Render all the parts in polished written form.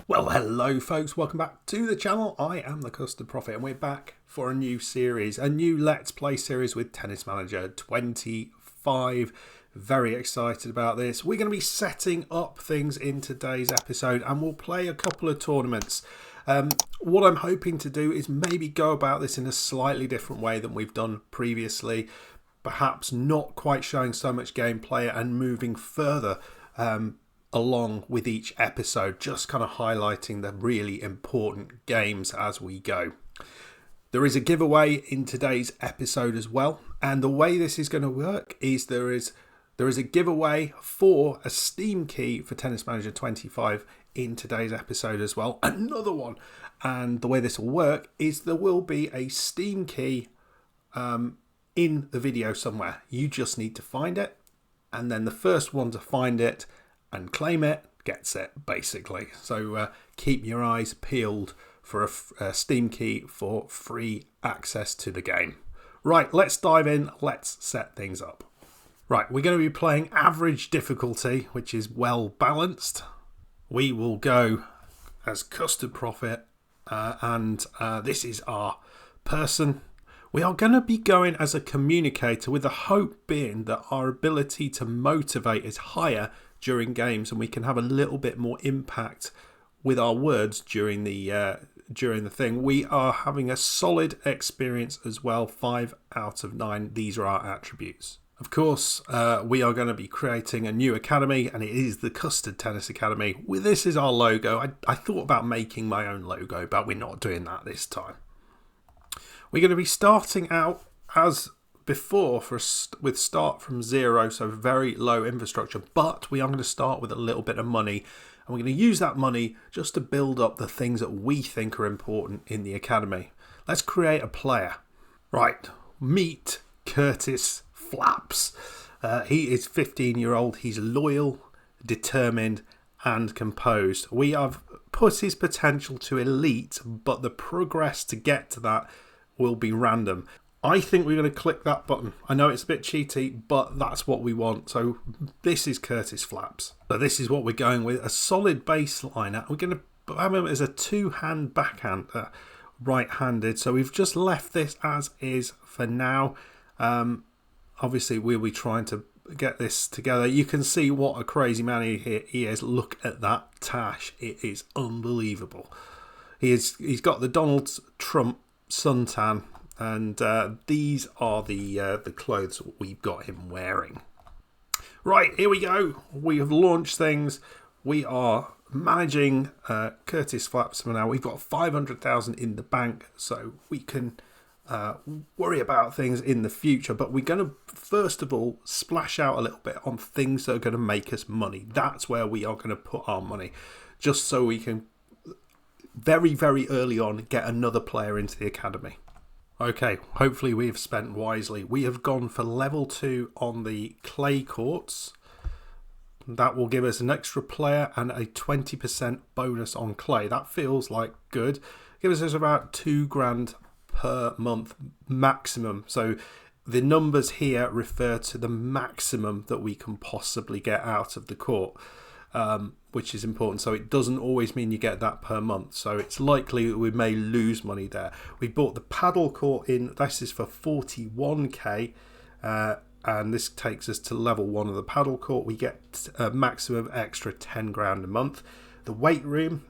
Well, hello folks, welcome back to the channel. I am the Custard Prophet and we're back for a new series, a new Let's Play series with Tennis Manager 25. Very excited about this. We're going to be setting up things in today's episode and we'll play a couple of tournaments. What I'm hoping to do is maybe go about this in a slightly different way than we've done previously. Perhaps not quite showing so much gameplay and moving further along with each episode, just kind of highlighting the really important games as we go. There is a giveaway in today's episode as well, and the way this is going to work is there is a giveaway for a Steam key for Tennis Manager 25 in today's episode as well, another one. And the way this will work is there will be a Steam key in the video somewhere. You just need to find it, and then the first one to find it and claim it gets it, basically. So keep your eyes peeled for a Steam key for free access to the game. Right, let's dive in. Let's set things up. Right, we're going to be playing average difficulty, which is well balanced. We will go as Custard Prophet, and this is our person. We are going to be going as a communicator, with the hope being that our ability to motivate is higher during games and we can have a little bit more impact with our words during the thing. We are having a solid experience as well, 5 out of 9. These are our attributes. Of course, we are going to be creating a new academy, and it is the Custard Tennis Academy. This is our logo. I thought about making my own logo, but we're not doing that this time. We're going to be starting out as before with start from 0, so very low infrastructure, but we are going to start with a little bit of money, and we're going to use that money just to build up the things that we think are important in the academy. Let's create a player. Right, meet Curtis Flaps. He is 15-year-old. He's loyal, determined, and composed. We have put his potential to elite, but the progress to get to that will be random. I think we're going to click that button. I know it's a bit cheaty, but that's what we want. So this is Curtis Flaps. So this is what we're going with. A solid baseliner. We're going to have him as a two-hand backhand, right-handed. So we've just left this as is for now. Obviously, we'll be trying to get this together. You can see what a crazy man he is. Look at that tash. It is unbelievable. He's got the Donald Trump suntan. And these are the clothes we've got him wearing. Right, here we go. We have launched things. We are managing Curtis Flaps for now. We've got 500,000 in the bank, so we can worry about things in the future. But we're going to, first of all, splash out a little bit on things that are going to make us money. That's where we are going to put our money, just so we can, very, very early on, get another player into the academy. Okay, hopefully we have spent wisely. We have gone for level 2 on the clay courts. That will give us an extra player and a 20% bonus on clay. That feels like good. Gives us about $2,000 per month maximum. So the numbers here refer to the maximum that we can possibly get out of the court, which is important. So it doesn't always mean you get that per month. So it's likely that we may lose money there. We bought the paddle court in. This is for 41k, and this takes us to level 1 of the paddle court. We get a maximum extra $10,000 a month. The weight room,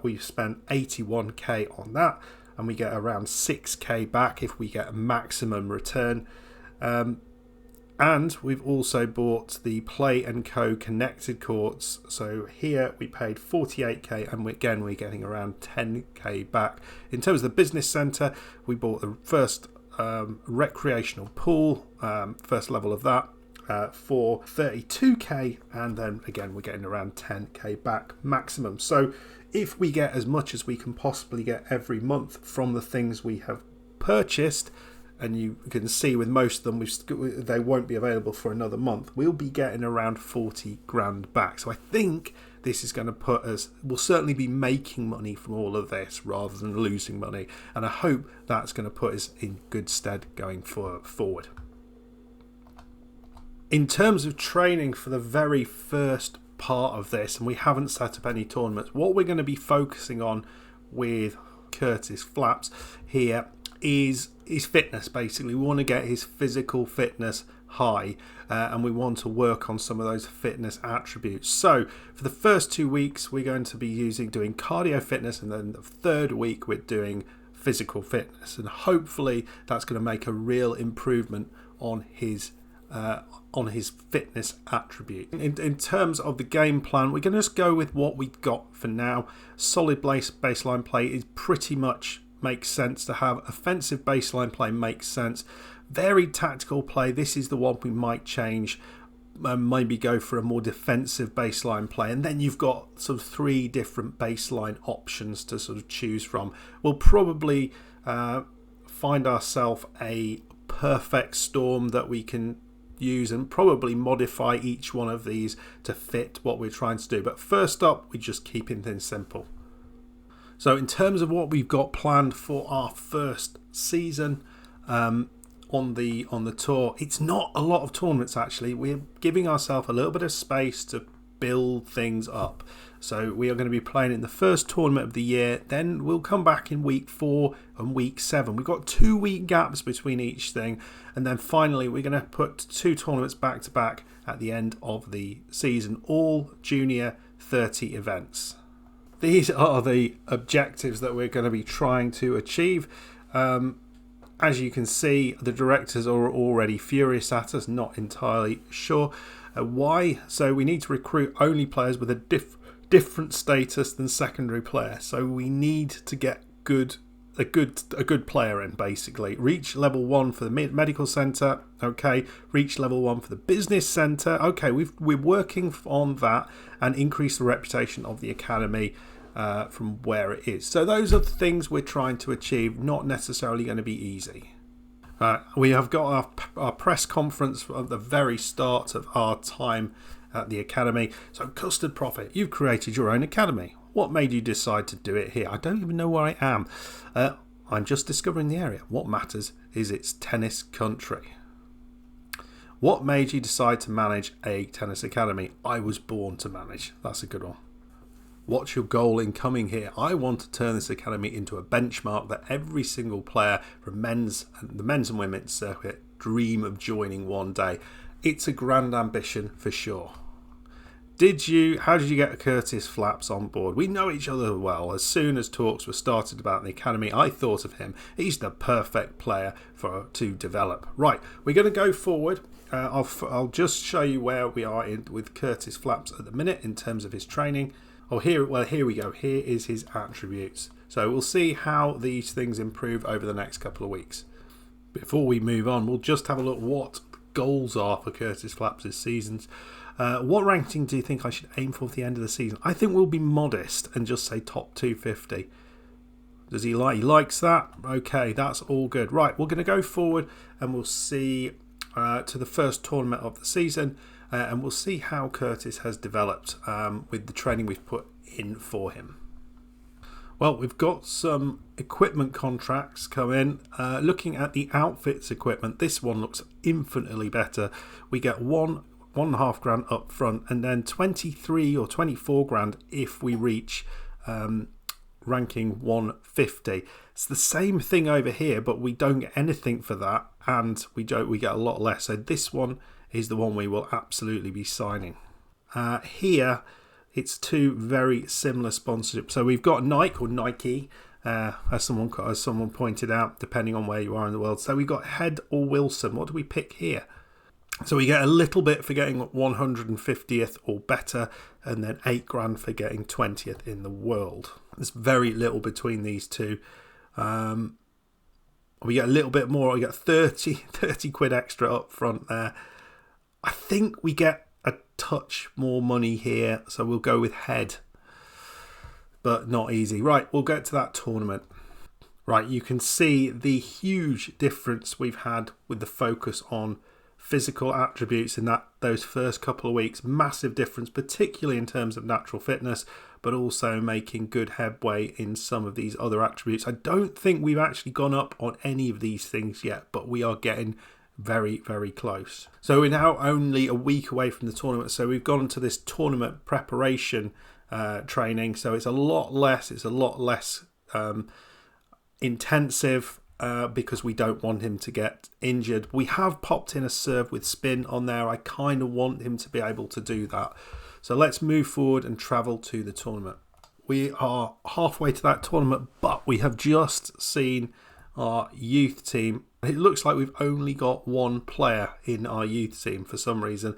we've spent 81k on that, and we get around 6k back if we get a maximum return. And we've also bought the Play & Co connected courts. So here we paid 48k, and we're getting around 10k back. In terms of the business centre, we bought the first recreational pool, first level of that, for 32k, and then again we're getting around 10k back maximum. So if we get as much as we can possibly get every month from the things we have purchased, and you can see with most of them they won't be available for another month, we'll be getting around 40 grand back. So I think this is going to put us, we'll certainly be making money from all of this rather than losing money, and I hope that's going to put us in good stead going forward. In terms of training for the very first part of this, and we haven't set up any tournaments. What we're going to be focusing on with Curtis Flaps here is his fitness. Basically, we want to get his physical fitness high, and we want to work on some of those fitness attributes. So for the first 2 weeks, we're going to be doing cardio fitness, and then the third week we're doing physical fitness, and hopefully that's going to make a real improvement on his fitness attribute. In terms of the game plan, we're going to just go with what we've got for now. Solid baseline play is pretty much makes sense to have. Offensive baseline play makes sense. Varied tactical play, this is the one we might change. Maybe go for a more defensive baseline play, and then you've got sort of 3 different baseline options to sort of choose from. We'll probably find ourselves a perfect storm that we can use and probably modify each one of these to fit what we're trying to do. But first up, we're just keeping things simple. So in terms of what we've got planned for our first season on the tour, it's not a lot of tournaments actually. We're giving ourselves a little bit of space to build things up. So we are going to be playing in the first tournament of the year, then we'll come back in week 4 and week 7. We've got 2-week gaps between each thing, and then finally we're going to put 2 tournaments back to back at the end of the season, all junior 30 events. These are the objectives that we're going to be trying to achieve. As you can see, the directors are already furious at us, not entirely sure why. So we need to recruit only players with a different status than secondary player. So we need to get a good player in, basically. Reach level 1 for the medical centre. Okay. Reach level 1 for the business centre. Okay, we're working on that and increase the reputation of the academy from where it is. So those are the things we're trying to achieve, not necessarily going to be easy. We have got our press conference at the very start of our time at the academy. So Custard Prophet, you've created your own academy. What made you decide to do it here? I don't even know where I am. I'm just discovering the area. What matters is it's tennis country. What made you decide to manage a tennis academy? I was born to manage. That's a good one. What's your goal in coming here? I want to turn this academy into a benchmark that every single player from the men's and women's circuit dream of joining one day. It's a grand ambition for sure. How did you get Curtis Flaps on board? We know each other well. As soon as talks were started about the academy, I thought of him. He's the perfect player to develop. Right, we're going to go forward. I'll just show you where we are with Curtis Flaps at the minute in terms of his training. Here we go. Here is his attributes. So we'll see how these things improve over the next couple of weeks. Before we move on, we'll just have a look what goals are for Curtis Flaps' seasons. What ranking do you think I should aim for at the end of the season? I think we'll be modest and just say top 250. Does he likes that? Okay, that's all good. Right, we're going to go forward and we'll see to the first tournament of the season. And we'll see how Curtis has developed with the training we've put in for him. Well, we've got some equipment contracts come in. Looking at the outfits equipment, this one looks infinitely better. We get $1.5 grand up front, and then 23 or 24 grand if we reach ranking 150. It's the same thing over here, but we don't get anything for that, and we get a lot less. So this one is the one we will absolutely be signing. Here, it's 2 very similar sponsorships. So we've got Nike, as someone pointed out, depending on where you are in the world. So we've got Head or Wilson. What do we pick here? So we get a little bit for getting 150th or better, and then 8 grand for getting 20th in the world. There's very little between these two. We get a little bit more. We get 30 quid extra up front there. I think we get a touch more money here, so we'll go with Head, but not easy. Right, we'll get to that tournament. Right, you can see the huge difference we've had with the focus on physical attributes in those first couple of weeks. Massive difference, particularly in terms of natural fitness, but also making good headway in some of these other attributes. I don't think we've actually gone up on any of these things yet, but we are getting very, very close. So we're now only a week away from the tournament. So we've gone into this tournament preparation training. So it's a lot less. It's a lot less intensive because we don't want him to get injured. We have popped in a serve with spin on there. I kind of want him to be able to do that. So let's move forward and travel to the tournament. We are halfway to that tournament, but we have just seen our youth team. It looks like we've only got one player in our youth team for some reason.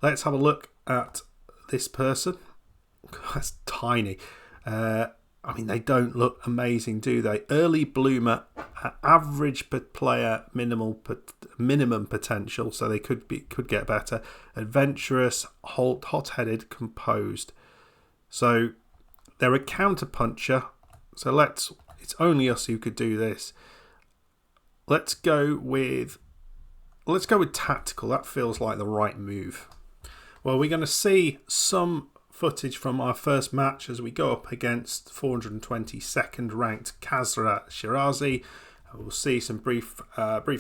Let's have a look at this person. That's tiny. I mean, they don't look amazing, do they? Early bloomer, average player, minimum potential, so they could get better. Adventurous, hot-headed, composed. So they're a counter-puncher. So it's only us who could do this. Let's go with tactical. That feels like the right move. Well, we're going to see some footage from our first match as we go up against 422nd ranked Custard Shirazi. We'll see some brief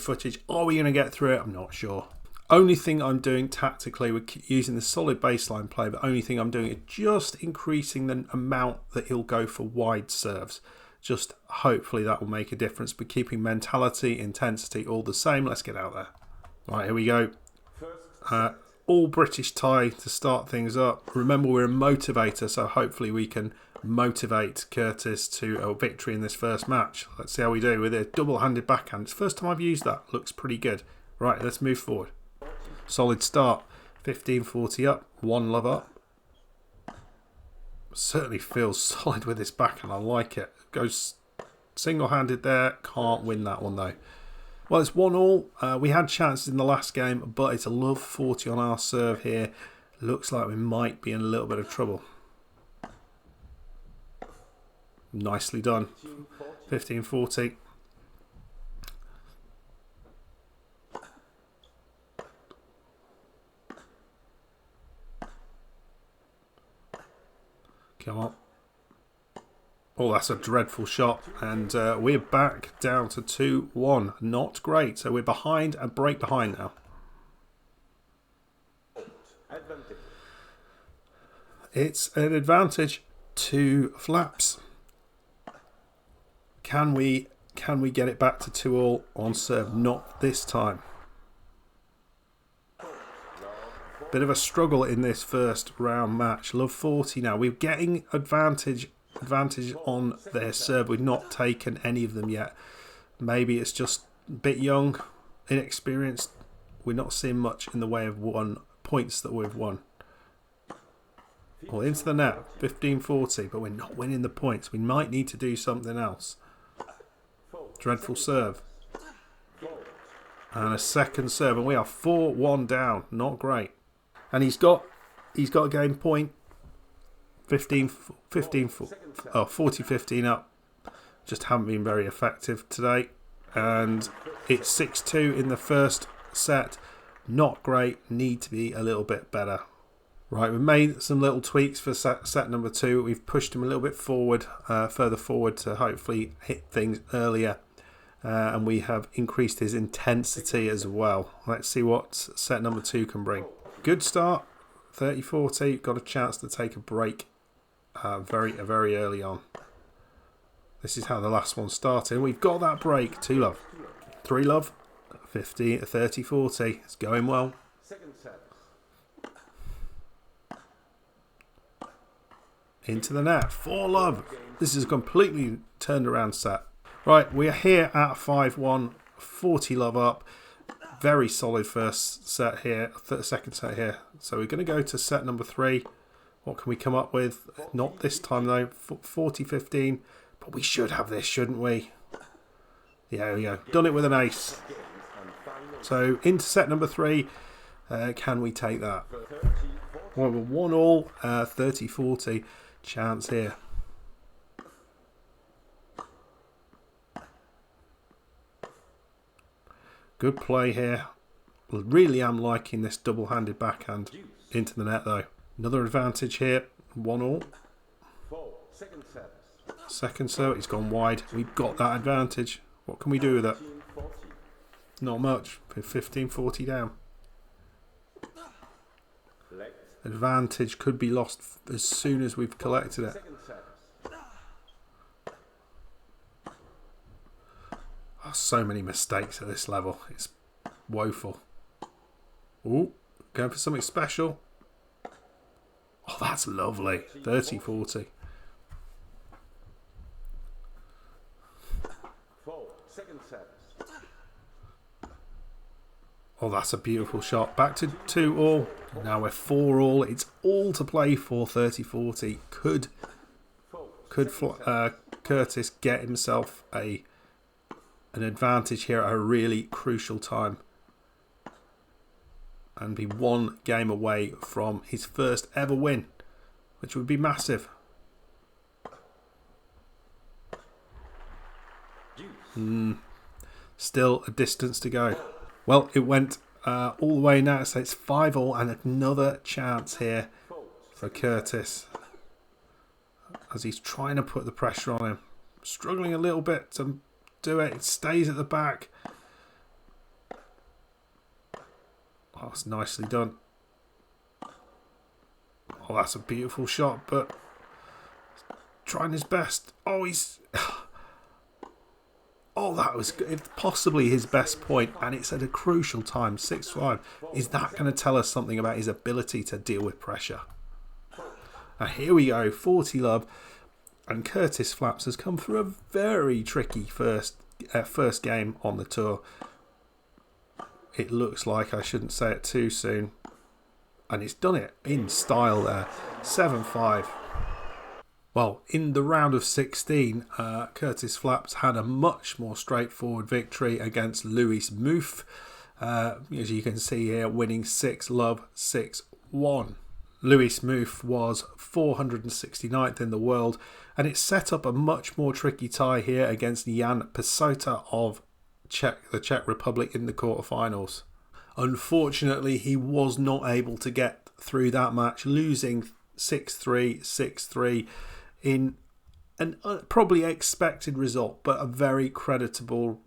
footage. Are we going to get through it? I'm not sure. Only thing I'm doing tactically, we're using the solid baseline play, but only thing I'm doing is just increasing the amount that he'll go for wide serves. Just hopefully that will make a difference, but keeping mentality, intensity all the same. Let's get out there. Right, here we go. All British tie to start things up. Remember, we're a motivator, so hopefully we can motivate Curtis to a victory in this first match. Let's see how we do with a double-handed backhand. It's the first time I've used that. Looks pretty good. Right, let's move forward. Solid start. 15-40 up. 1 love up. Certainly feels solid with this backhand. I like it. Goes single-handed there. Can't win that one though. Well, it's 1-1. We had chances in the last game, but it's a love 40 on our serve here. Looks like we might be in a little bit of trouble. Nicely done. 15-40. Come on. Oh, that's a dreadful shot. And we're back down to 2-1. Not great. So we're behind and break behind now. It's an advantage to Flaps. Can we get it back to 2-2 on serve? Not this time. Bit of a struggle in this first round match. Love 40 now. We're getting advantage on their serve. We've not taken any of them yet. Maybe it's just a bit young, inexperienced. We're not seeing much in the way of points that we've won. Well, into the net, 15-40, but we're not winning the points. We might need to do something else. Dreadful serve. And a second serve, and we are 4-1 down. Not great. And he's got a game point. 40-15 up. Just haven't been very effective today. And it's 6-2 in the first set. Not great. Need to be a little bit better. Right, we've made some little tweaks for set number 2. We've pushed him a little bit forward, further forward to hopefully hit things earlier. And we have increased his intensity as well. Let's see what set number 2 can bring. Good start. 30-40. Got a chance to take a break very early on. This is how the last one started. We've got that break. 2 love. 3 love. 30-40. It's going well. Into the net. 4 love. This is a completely turned around set. Right, we are here at 5-1. 40 love up. Very solid first set here. Second set here. So we're going to go to set number 3. What can we come up with? Not this time though. 40-15. But we should have this, shouldn't we? Yeah, there we go. Done it with an ace. So into set number 3. Can we take that? Well, we're 1-1. 30-40. Chance here. Good play here. Really am liking this double-handed backhand into the net though. Another advantage here. 1-1. Second serve. It's gone wide. We've got that advantage. What can we do with it? Not much. 15-40 down. Advantage could be lost as soon as we've collected it. Oh, so many mistakes at this level. It's woeful. Ooh, going for something special. Oh, that's lovely. 30-40. Oh, that's a beautiful shot. Back to 2-all. Now we're 4-all. It's all to play for. 30-40. Could Curtis get himself an advantage here at a really crucial time and be one game away from his first ever win, which would be massive. Still a distance to go. Well, it went all the way now, so it's 5-all and another chance here for Curtis as he's trying to put the pressure on him. Struggling a little bit to do it. It stays at the back. Oh, it's nicely done. Oh, that's a beautiful shot, but trying his best. Oh, he's... Oh, that was possibly his best point, and it's at a crucial time, 6-5. Is that going to tell us something about his ability to deal with pressure? Now here we go, 40 love, and Curtis Flaps has come through a very tricky first game on the tour. It looks like, I shouldn't say it too soon, and he's done it in style there, 7-5. Well, in the round of 16, Curtis Flaps had a much more straightforward victory against Louis Mouffe. As you can see here, winning 6-love, 6-1. Louis Mouffe was 469th in the world, and it set up a much more tricky tie here against Jan Pesota of the Czech Republic in the quarterfinals. Unfortunately, he was not able to get through that match, losing 6-3, 6-3. In an probably expected result, but a very creditable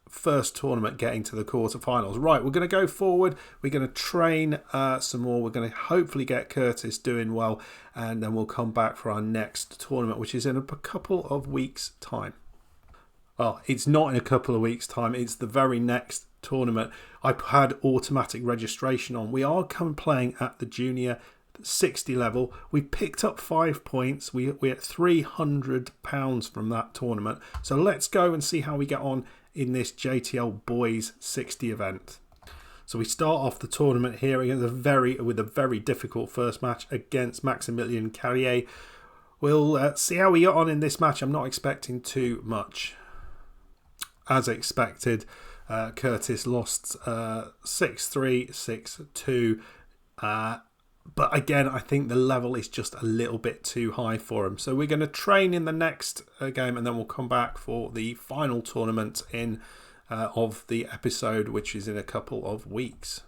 first tournament getting to the quarterfinals. Right, we're going to go forward. We're going to train some more. We're going to hopefully get Curtis doing well, and then we'll come back for our next tournament, which is in a couple of weeks' time. Well, it's not in a couple of weeks' time. It's the very next tournament. I had automatic registration on. We are playing at the junior 60 level. We picked up 5 points. We're at £300 from that tournament. So let's go and see how we get on in this JTL Boys 60 event. So we start off the tournament here with a very difficult first match against Maximilian Carrier. We'll see how we get on in this match. I'm not expecting too much. As expected, Curtis lost 6-3, 6-2. But again, I think the level is just a little bit too high for him. So we're going to train in the next game, and then we'll come back for the final tournament of the episode, which is in a couple of weeks.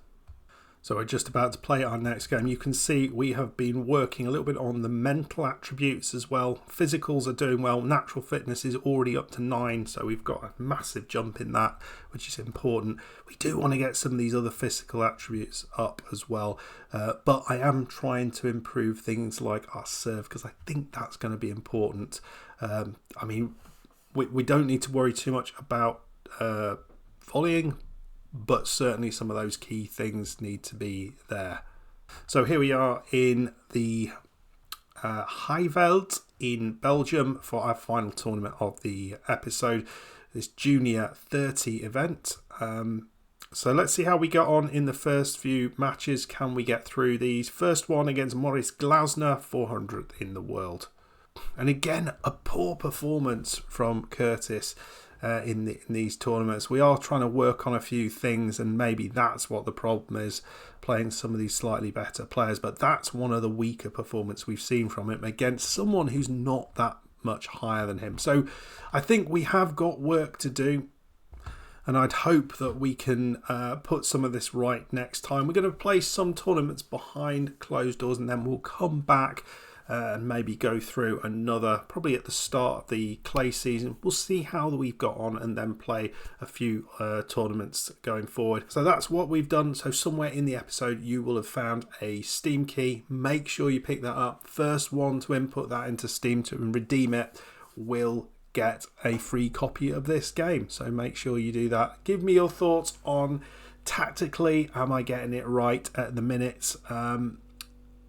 So we're just about to play our next game. You can see we have been working a little bit on the mental attributes as well. Physicals are doing well. Natural fitness is already up to 9. So we've got a massive jump in that, which is important. We do want to get some of these other physical attributes up as well. But I am trying to improve things like our serve, because I think that's going to be important. I mean, we don't need to worry too much about volleying, but certainly some of those key things need to be there. So here we are in the Highveld in Belgium for our final tournament of the episode, this Junior 30 event. So let's see how we got on in the first few matches. Can we get through these? First one against Maurice Glasner, 400th in the world. And again, a poor performance from Curtis in these tournaments. We are trying to work on a few things, and maybe that's what the problem is, playing some of these slightly better players. But that's one of the weaker performances we've seen from him against someone who's not that much higher than him. So I think we have got work to do, and I'd hope that we can put some of this right next time. We're going to play some tournaments behind closed doors, and then we'll come back and maybe go through another, probably at the start of the clay season. We'll see how we've got on and then play a few tournaments going forward. So that's what we've done. So somewhere in the episode you will have found a Steam key. Make sure you pick that up. First one to input that into Steam to redeem it will get a free copy of this game. So make sure you do that. Give me your thoughts on tactically, am I getting it right at the minute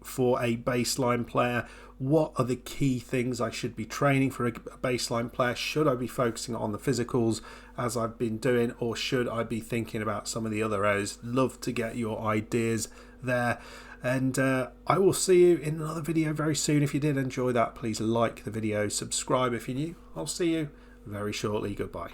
for a baseline player? What are the key things I should be training for a baseline player? Should I be focusing on the physicals as I've been doing, or should I be thinking about some of the other areas? Love to get your ideas there. And I will see you in another video very soon. If you did enjoy that, please like the video, subscribe if you're new. I'll see you very shortly. Goodbye.